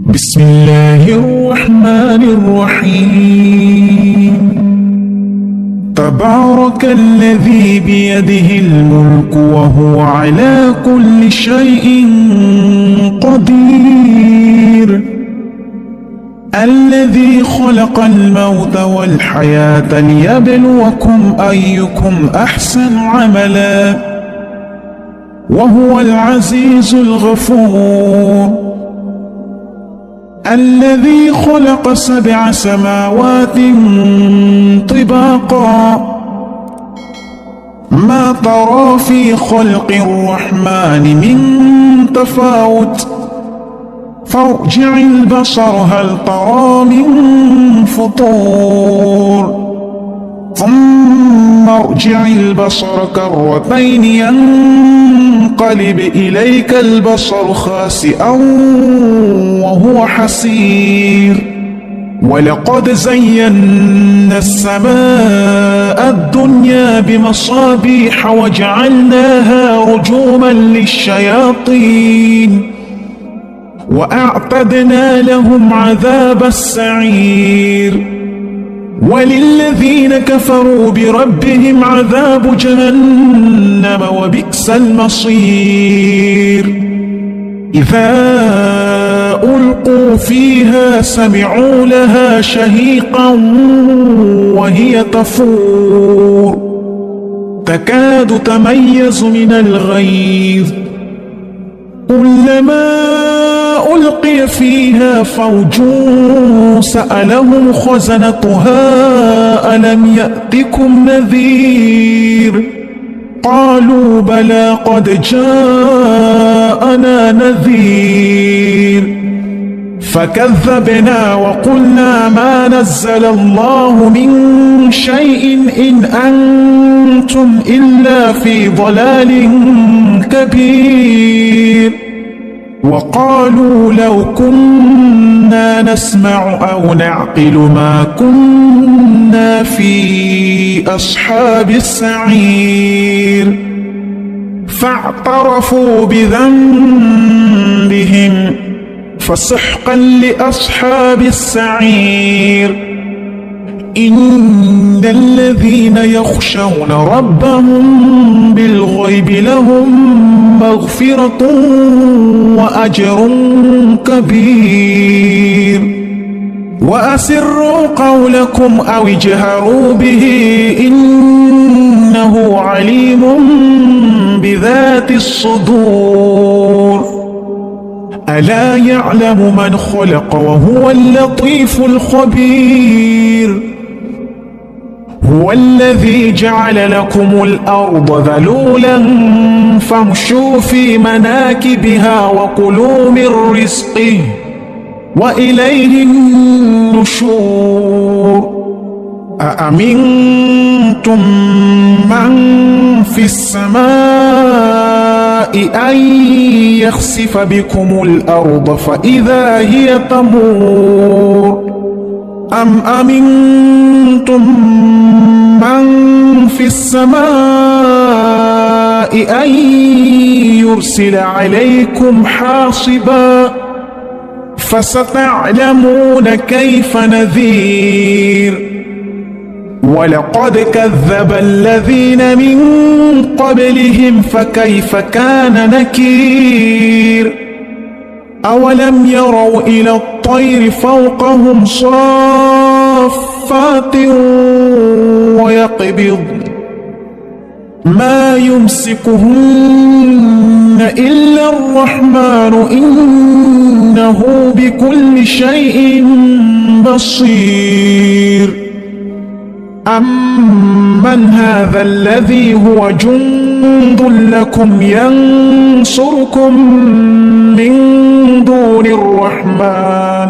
بسم الله الرحمن الرحيم. تبارك الذي بيده الملك وهو على كل شيء قدير، الذي خلق الموت والحياة ليبلوكم أيكم أحسن عملا، وهو العزيز الغفور، الذي خلق 7 سماوات طباقا، ما ترى في خلق الرحمن من تفاوت، فارجع البصر هل ترى من فطور، ثم ارجع البصر كرتين ينقلب إليك البصر خاسئا وهو حسير، ولقد زينا السماء الدنيا بمصابيح وجعلناها رجوما للشياطين، وأعتدنا لهم عذاب السعير، وللذين كفروا بربهم عذاب جهنم وبئس المصير. إذا ألقوا فيها سمعوا لها شهيقا وهي تفور، تكاد تميز من الغيظ، كلما ألقي فيها فوج سألهم خزنتها ألم يأتكم نذير، قالوا بلى قد جاءنا نذير، فكذبنا وقلنا ما نزل الله من شيء إن أنتم إلا في ضلال كبير، وقالوا لو كنا نسمع أو نعقل ما كنا في أصحاب السعير، فاعترفوا بذنبهم فسحقا لأصحاب السعير. إن الذين يخشون ربهم بالغيب لهم مغفرة وأجر كبير، وأسروا قولكم أو اجهروا به إنه عليم بذات الصدور. ألا يعلم من خلق وهو اللطيف الخبير. هو الذي جعل لكم الأرض ذلولا فامشوا في مناكبها وكلوا من رزقه وإليه النشور. أأمنتم من في السماء أن يخسف بكم الأرض فإذا هي تمور، أم أمنتم من في السماء أن يرسل عليكم حاصبا، فستعلمون كيف نذير. ولقد كذب الذين من قبلهم فكيف كان نكير. أولم يروا إلى الطير فوقهم صافات ويقبض ما يمسكهن إلا الرحمن إنه بكل شيء بصير. أمن هذا الذي هو جند لكم ينصركم من دون الرحمن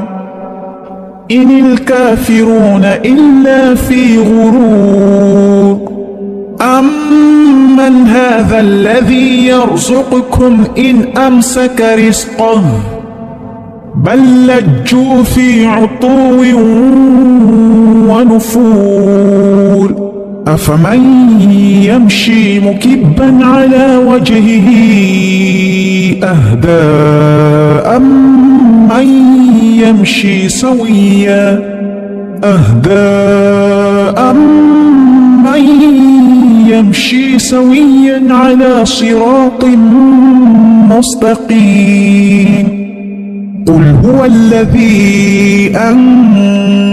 إن الكافرون إلا في غرور. أمن هذا الذي يرزقكم إن أمسك رزقه بل لجوا في عتو ونفور. أفمن يمشي مكبا على وجهه أهدى أمن يمشي سويا أهدى أمن يمشي سويا على صراط مستقيم قل هو الذي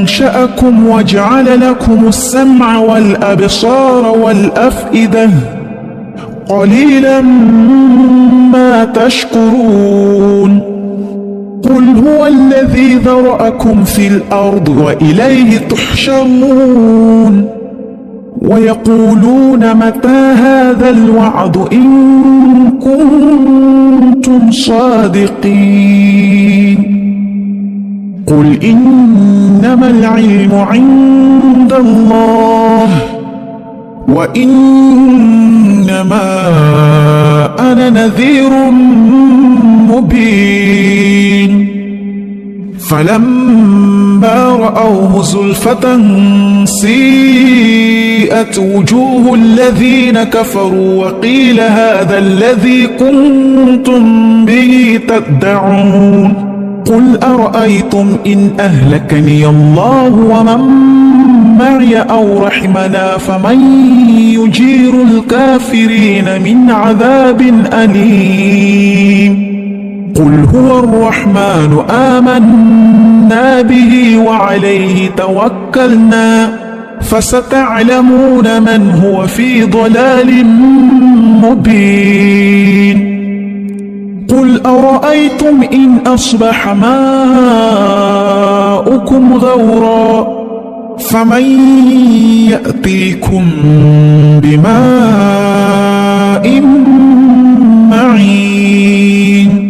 أنشأكم وجعل لكم السمع والأبصار والأفئدة قليلا ما تشكرون قل هو الذي ذرأكم في الأرض وإليه تحشرون ويقولون متى هذا الوعد إن كنتم صادقين قل إنما العلم عند الله وإنما أنا نذير مبين فلما رأوه زلفة سيئت وجوه الذين كفروا وقيل هذا الذي كنتم به تدعون قل أرأيتم إن أهلكني الله ومن معي أو رحمنا فمن يجير الكافرين من عذاب أليم قل هو الرحمن آمنا به وعليه توكلنا فستعلمون من هو في ضلال مبين قل أرأيتم إن أصبح ماؤكم غورا فمن يأتيكم بماء معين